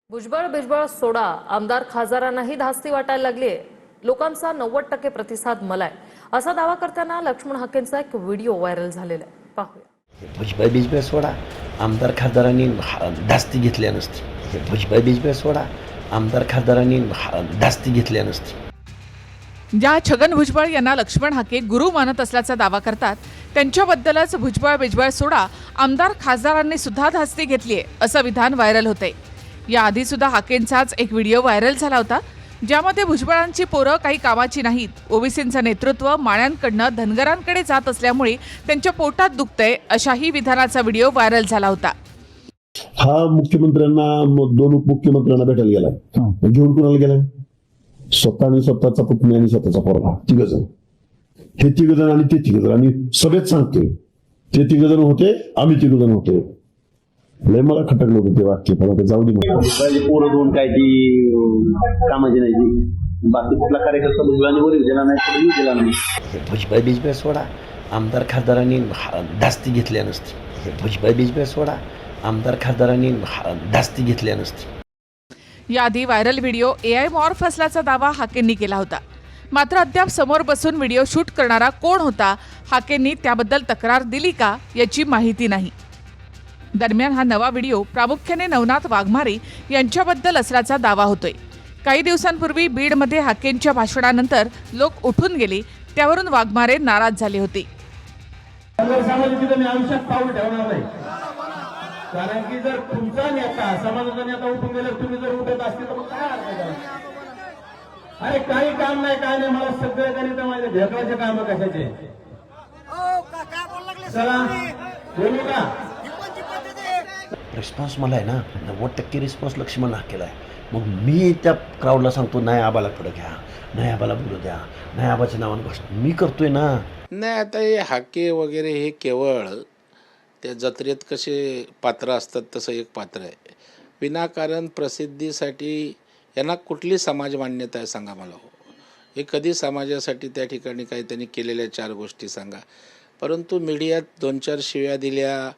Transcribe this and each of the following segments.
भुजबळ बिजबळ सोडा, आमदार खासदारांनाही धास्ती वाटायला लागली आहे. लोकांचा 90% प्रतिसाद मलाय, असा दावा करताना लक्ष्मण हाकेंचा एक व्हिडिओ व्हायरल झालेला आहे. पाहूया. भुजबळ बिजबळ सोडा, आमदार खासदारांनी धास्ती घेतल्या नसती. भुजबळ बिजबळ सोडा, आमदार खासदारांनी धास्ती घेतल्या नसती. ज्या छगन भुजबळ यांना लक्ष्मण हाके गुरु मानत असल्याचा दावा करतात, त्यांच्याबद्दलच भुजबळ बिजबळ सोडा, आमदार खासदारांनी सुद्धा धास्ती घेतलीये असं विधान व्हायरल होतंय. याआधी सुद्धा हाकेंचाच एक व्हिडिओ व्हायरल झाला होता, ज्यामध्ये भुजबळांची पोरं काही कामाची नाहीत, ओबीसींचं नेतृत्व माण्यांकडनं धनगरांकडे जात असल्यामुळे त्यांच्या पोटात दुखतंय, अशाही विधानाचा व्हिडिओ व्हायरल झाला होता. हा मुख्यमंत्र्यांना दोन उपमुख्यमंत्र्यांना भेटायला गेलाय. घेऊन कुणाला गेलाय? स्वतः आणि स्वतःचा पुतणी आणि स्वतःचा पोरगा, तिघजण. हे तिघजण आणि ते तिघजण, आणि सगळेच सांगते ते तिघजण होते, आम्ही तिघजण होते. लय मला खटकलं होतं ते वाक्य, पण आता जाऊ दे. पोरं दोन काय ती कामाची नाही, ती बाकी कुठला कार्यकर्ता भुजबळांनी वरील दिला नाही, दिला नाही. भुजबळ बिजबळ सोडा, आमदार खासदारांनी धास्ती घेतल्या नसती. भुजबळ बिजबळ सोडा, आमदार खासदारांनी धास्ती घेतल्या नसती. याआधी व्हायरल व्हिडिओ AI मॉर्फ असल्याचा दावा हाकेंनी केला होता. मात्र अद्याप समोर बसून व्हिडिओ शूट करणारा कोण होता, हाकेंनी त्याबद्दल तक्रार दिली का याची माहिती नाही. दरम्यान हा नवा व्हिडिओ प्रामुख्याने नवनाथ वाघमारे यांच्याबद्दल असल्याचा दावा होतोय. काही दिवसांपूर्वी बीडमध्ये हाकेंच्या भाषणानंतर लोक उठून गेले, त्यावरून वाघमारे नाराज झाले होते. आयुष्यात पाऊल ठेवणार नाही, कारण की जर तुमचा नेता समाजाचा नेता उठून गेला, तुम्ही जर उठत असतील तर मग काय अर्थ आहे? अरे काही काम नाही, काय नाही, मला सगळे गणित माझे ढेकळाचे काम कशाचे. चला बोलू का? रिस्पॉन्स मला आहे ना, 90% रिस्पॉन्स लक्ष्मण हाकेला आहे. मग मी त्या क्राऊडला सांगतो, नाही आबाला पुढे घ्या, नाही आबाला बोलू द्या, नाही आबाच्या नावानं गोष्ट मी करतोय ना. नाही, आता हे हाके वगैरे हे केवळ त्या जत्रेत कसे पात्र असतात तसं एक पात्र आहे. विनाकारण प्रसिद्धीसाठी यांना कुठली समाज मान्यता आहे सांगा मला हो. हे कधी समाजासाठी त्या ठिकाणी काही त्यांनी केलेल्या 4 गोष्टी सांगा. परंतु मीडियात 2-4 शिव्या दिल्या,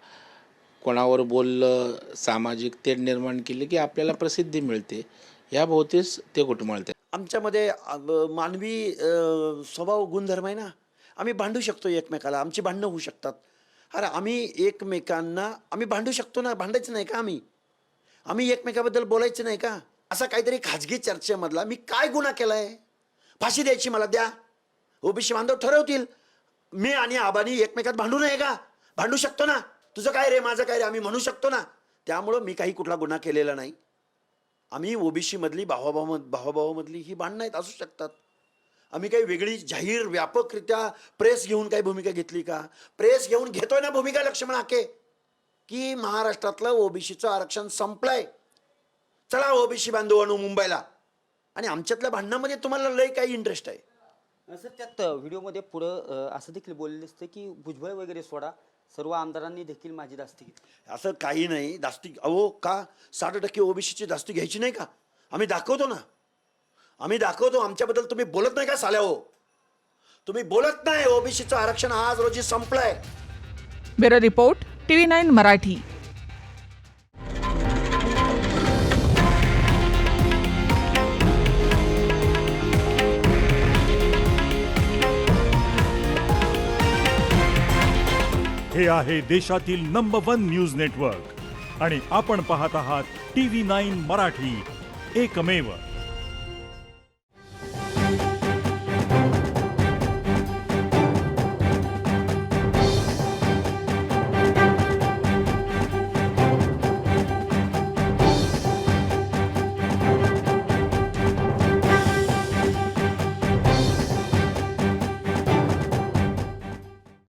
कोणावर बोललं, सामाजिक तेढ निर्माण केली की आपल्याला प्रसिद्धी मिळते, ह्या भोवतीच ते घुटमळते. आमच्यामध्ये मानवी स्वभाव गुणधर्म आहे ना, आम्ही भांडू शकतो एकमेकाला, आमची भांडणं होऊ शकतात. अरे आम्ही एकमेकांना आम्ही भांडू शकतो ना, भांडायचं नाही का? आम्ही एकमेकाबद्दल बोलायचं नाही का? असा काहीतरी खाजगी चर्चेमधला मी काय गुन्हा केलाय? फाशी द्यायची मला द्या, ओबीसी बांधव ठरवतील. मी आणि आबानी एकमेकात भांडू नये का? भांडू शकतो ना. तुझं काय रे, माझं काय रे, आम्ही म्हणू शकतो ना. त्यामुळं मी काही कुठला गुन्हा केलेला नाही. आम्ही ओबीसी मधली भावाभावामधली ही भांडणं आहेत, असू शकतात. आम्ही काही वेगळी जाहीर व्यापकरित्या प्रेस घेऊन काही भूमिका घेतली का? प्रेस घेऊन घेतोय ना भूमिका लक्ष्मण हाके, की महाराष्ट्रातलं ओबीसीचं आरक्षण संपलंय, चला ओबीसी बांधव आणू मुंबईला. आणि आमच्यातल्या भांडणामध्ये तुम्हाला लय काही इंटरेस्ट आहे. सर, त्यात व्हिडिओमध्ये पुढं असं देखील बोललेलं असतं की भुजबळ वगैरे सोडा, सर्व आमदारांनी देखील माझी धास्ती घेतली. असं काही नाही. धास्ती अहो का 60% ओबीसीची धास्ती घ्यायची नाही का? आम्ही दाखवतो ना, आम्ही दाखवतो. आमच्याबद्दल तुम्ही बोलत नाही का साल्या हो? तुम्ही बोलत नाही. ओबीसीचं आरक्षण आज रोजी संपलंय. Bureau report, TV9 Marathi. हे आहे देशातील नंबर 1 न्यूज नेटवर्क आणि आपण पाहत आहात TV9 मराठी, एकमेव.